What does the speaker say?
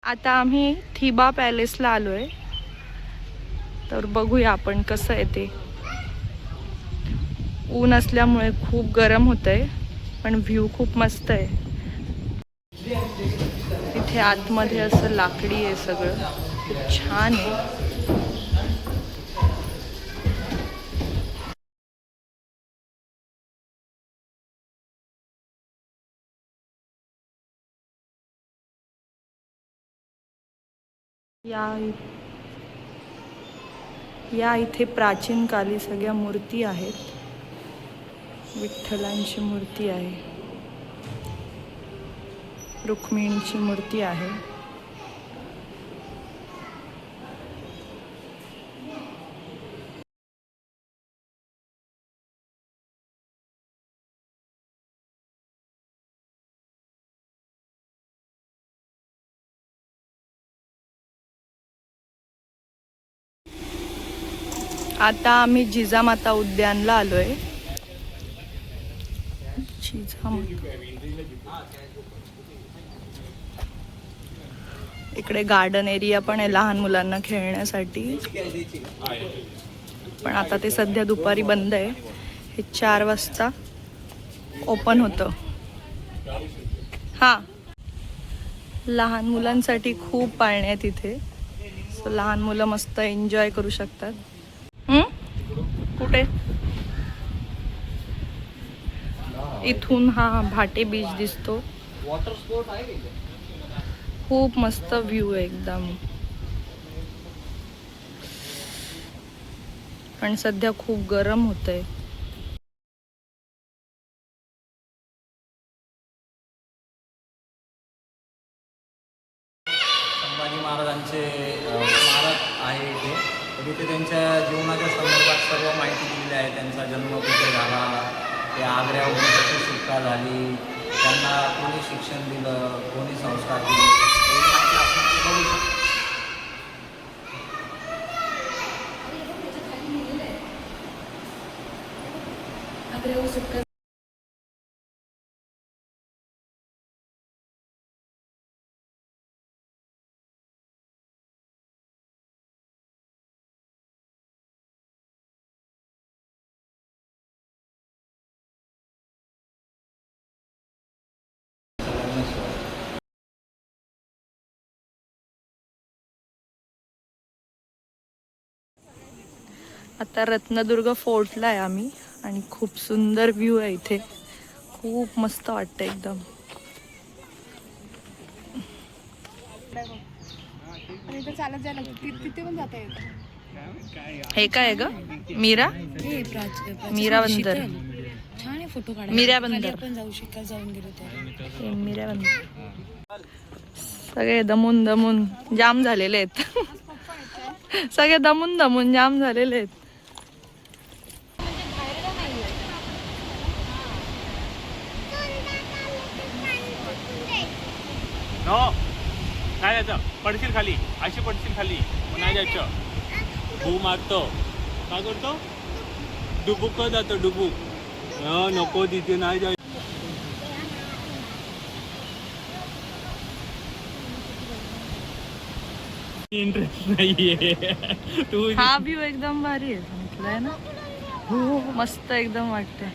आता आम्ही थिबा पॅलेसला आलोय, तर बघूया आपण कसं आहे ते. ऊन असल्यामुळे खूप गरम होतंय, पण व्ह्यू खूप मस्त आहे. इथे आतमध्ये असं लाकडी आहे सगळं, खूप छान आहे. या इथे प्राचीन काली सगळ्या मूर्ती आहेत. विठ्ठलांची मूर्ती आहे, रुक्मिणीची मूर्ती आहे. आता आम्ही जिजामाता उद्यानला आलोय. इकडे गार्डन एरिया पण आहे लहान मुलांना खेळण्यासाठी, पण आता ते सध्या दुपारी बंद आहे. हे 4 वाजता ओपन होतं. हां, लहान मुलांसाठी खूप पाळणे आहेत इथे, सो लहान मुलं मस्त एन्जॉय करू शकतात. कुठे? इथून हा भाटे बीच दिसतो. वॉटर स्पोर्ट आहे, खूप मस्त व्ह्यू आहे एकदम. पण सध्या खूप गरम होतंय. संभाजी महाराजांचे स्मारक आहे इथे. तर इथे त्यांच्या जीवनाच्या संदर्भात सर्व माहिती दिलेली आहे. त्यांचा जन्म कुठे झाला, ते आग्र्याहून कशी सुटका झाली, त्यांना कोणी शिक्षण दिलं, कोणी संस्कार दिले, ही माहिती आपण इथे बघू शकतो. आता रत्नदुर्ग फोर्टला आहे आम्ही, आणि खूप सुंदर व्ह्यू आहे इथे. खूप मस्त वाटतं एकदम. चालत जायला तिथे पण जाता येतं. हे काय ग? मीरा बंदर. छान आहे, फोटो काढायला. मीरा बंदर आपण जाऊन गेलो तर मीरा बंदर. सगळे दमून जाम झालेले आहेत. सगळे दमून जाम झालेले आहेत. नो काय जायचं, पडशील खाली, अशी पडशील खाली, मग नाही जायचं. भू मारतो, काय करतो, डुबुक जातो, डुबुक. नको तिथे नाही जायचं. इंटरेस्ट नाहीये तू. हा व्ह्यू एकदम भारी आहे, म्हटलंय ना. हो, मस्त एकदम वाटतंय.